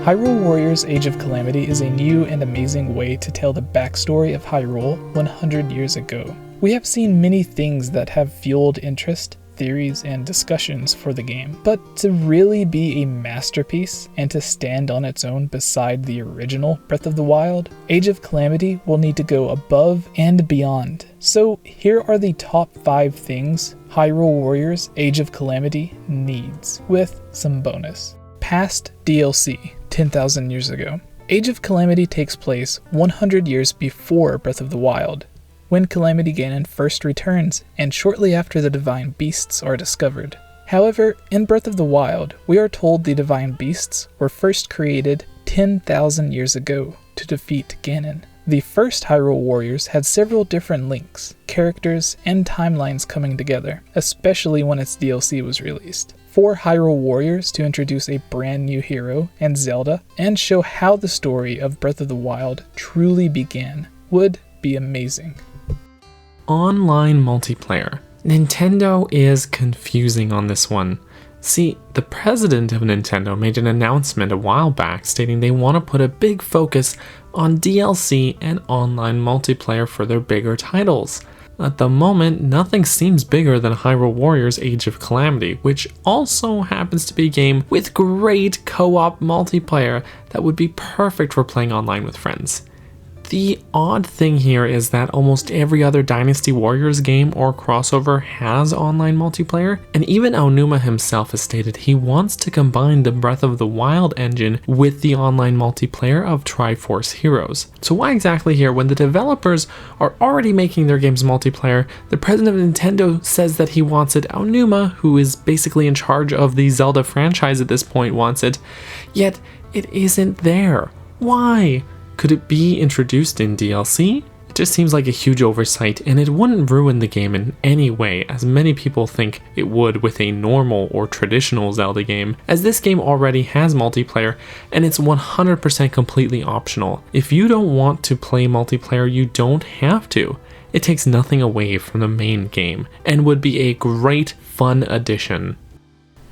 Hyrule Warriors Age of Calamity is a new and amazing way to tell the backstory of Hyrule 100 years ago. We have seen many things that have fueled interest, theories, and discussions for the game, but to really be a masterpiece and to stand on its own beside the original Breath of the Wild, Age of Calamity will need to go above and beyond. So here are the top 5 things Hyrule Warriors Age of Calamity needs, with some bonus. Past DLC, 10,000 years ago. Age of Calamity takes place 100 years before Breath of the Wild, when Calamity Ganon first returns, and shortly after the Divine Beasts are discovered. However, in Breath of the Wild, we are told the Divine Beasts were first created 10,000 years ago to defeat Ganon. The first Hyrule Warriors had several different links, characters, and timelines coming together, especially when its DLC was released. For Hyrule Warriors to introduce a brand new hero and Zelda, and show how the story of Breath of the Wild truly began, would be amazing. Online multiplayer. Nintendo is confusing on this one. See, the president of Nintendo made an announcement a while back stating they want to put a big focus on DLC and online multiplayer for their bigger titles. At the moment, nothing seems bigger than Hyrule Warriors Age of Calamity, which also happens to be a game with great co-op multiplayer that would be perfect for playing online with friends. The odd thing here is that almost every other Dynasty Warriors game or crossover has online multiplayer, and even Aonuma himself has stated he wants to combine the Breath of the Wild engine with the online multiplayer of Triforce Heroes. So why exactly here, when the developers are already making their games multiplayer, the president of Nintendo says that he wants it, Aonuma, who is basically in charge of the Zelda franchise at this point, wants it, yet it isn't there. Why? Could it be introduced in DLC? It just seems like a huge oversight, and it wouldn't ruin the game in any way, as many people think it would with a normal or traditional Zelda game, as this game already has multiplayer, and it's 100% completely optional. If you don't want to play multiplayer, you don't have to. It takes nothing away from the main game, and would be a great, fun addition.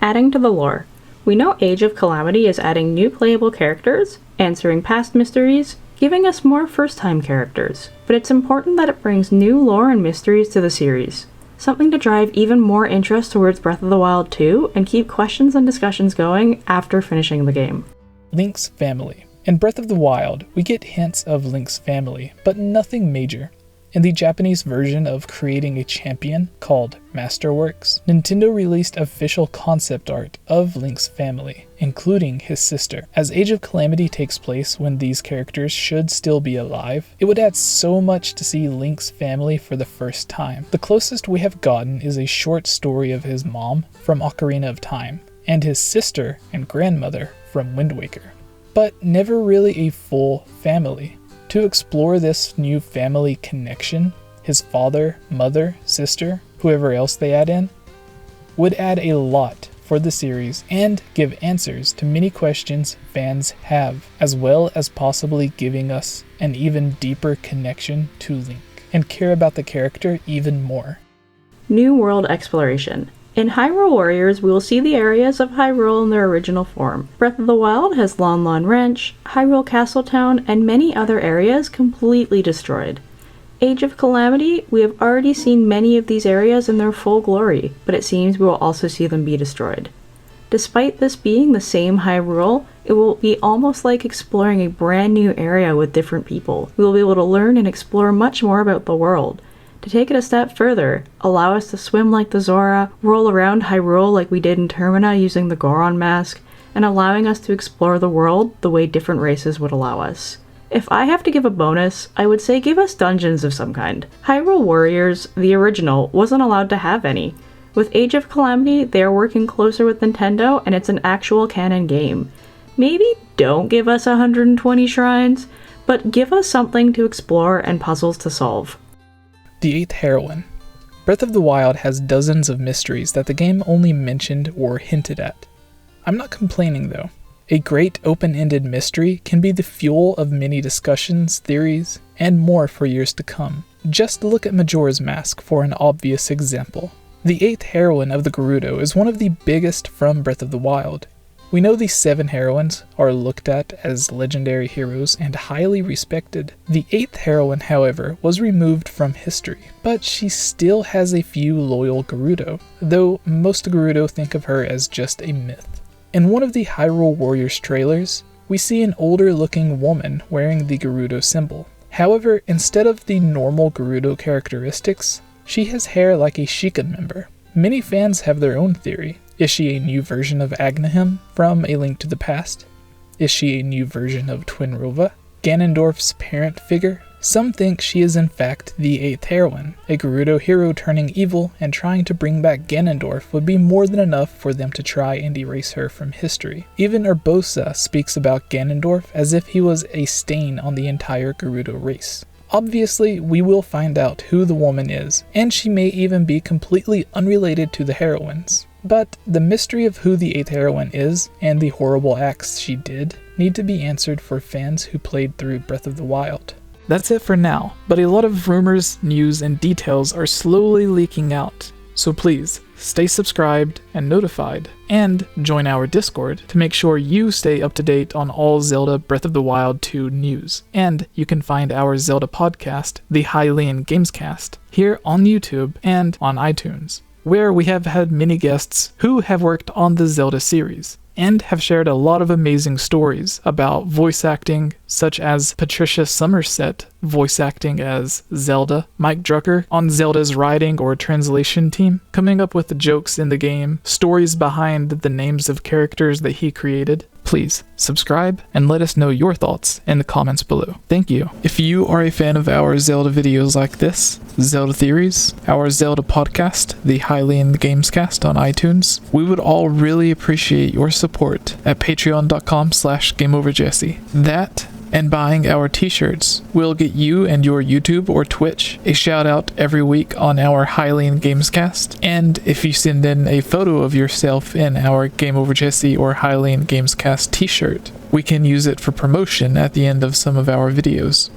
Adding to the lore. We know Age of Calamity is adding new playable characters, answering past mysteries, giving us more first-time characters, but it's important that it brings new lore and mysteries to the series. Something to drive even more interest towards Breath of the Wild 2 and keep questions and discussions going after finishing the game. Link's family. In Breath of the Wild, we get hints of Link's family, but nothing major. In the Japanese version of creating a champion, called Masterworks, Nintendo released official concept art of Link's family, including his sister. As Age of Calamity takes place when these characters should still be alive, it would add so much to see Link's family for the first time. The closest we have gotten is a short story of his mom from Ocarina of Time, and his sister and grandmother from Wind Waker, but never really a full family. To explore this new family connection, his father, mother, sister, whoever else they add in, would add a lot for the series and give answers to many questions fans have, as well as possibly giving us an even deeper connection to Link and care about the character even more. New world exploration. In Hyrule Warriors, we will see the areas of Hyrule in their original form. Breath of the Wild has Lon Lon Ranch, Hyrule Castletown, and many other areas completely destroyed. Age of Calamity, we have already seen many of these areas in their full glory, but it seems we will also see them be destroyed. Despite this being the same Hyrule, it will be almost like exploring a brand new area with different people. We will be able to learn and explore much more about the world. To take it a step further, allow us to swim like the Zora, roll around Hyrule like we did in Termina using the Goron mask, and allowing us to explore the world the way different races would allow us. If I have to give a bonus, I would say give us dungeons of some kind. Hyrule Warriors, the original, wasn't allowed to have any. With Age of Calamity, they are working closer with Nintendo, and it's an actual canon game. Maybe don't give us 120 shrines, but give us something to explore and puzzles to solve. The 8th heroine. Breath of the Wild has dozens of mysteries that the game only mentioned or hinted at. I'm not complaining though. A great open-ended mystery can be the fuel of many discussions, theories, and more for years to come. Just look at Majora's Mask for an obvious example. The 8th heroine of the Gerudo is one of the biggest from Breath of the Wild. We know the 7 heroines are looked at as legendary heroes and highly respected. The 8th heroine, however, was removed from history, but she still has a few loyal Gerudo, though most Gerudo think of her as just a myth. In one of the Hyrule Warriors trailers, we see an older looking woman wearing the Gerudo symbol. However, instead of the normal Gerudo characteristics, she has hair like a Sheikah member. Many fans have their own theory. Is she a new version of 𝐴𝐺𝐻𝐻 from A Link to the Past? Is she a new version of Twinrova, Ganondorf's parent figure? Some think she is in fact the 8th heroine. A Gerudo hero turning evil and trying to bring back Ganondorf would be more than enough for them to try and erase her from history. Even Urbosa speaks about Ganondorf as if he was a stain on the entire Gerudo race. Obviously, we will find out who the woman is, and she may even be completely unrelated to the heroines. But the mystery of who the 8th heroine is, and the horrible acts she did, need to be answered for fans who played through Breath of the Wild. That's it for now, but a lot of rumors, news, and details are slowly leaking out. So please, stay subscribed and notified, and join our Discord to make sure you stay up to date on all Zelda Breath of the Wild 2 news. And you can find our Zelda podcast, the 𝐈𝐧𝐬𝐭𝐭𝐞𝐫, here on YouTube and on iTunes, where we have had many guests who have worked on the Zelda series, and have shared a lot of amazing stories about voice acting, such as Patricia Somerset voice acting as Zelda, Mike Drucker on Zelda's writing or translation team, coming up with the jokes in the game, stories behind the names of characters that he created. Please subscribe and let us know your thoughts in the comments below. Thank you. If you are a fan of our Zelda videos like this, Zelda Theories, our Zelda podcast, the 𝐈𝐧𝐬𝐭𝐴𝐺 on iTunes, we would all really appreciate your support at patreon.com/GameOverJesse. That and buying our t-shirts will get you and your YouTube or Twitch a shout out every week on our 𝐈𝐧𝐬𝐭𝐴𝐺. And if you send in a photo of yourself in our Game Over Jesse or 𝐈𝐧𝐬𝐭𝐴𝐺 t-shirt, we can use it for promotion at the end of some of our videos.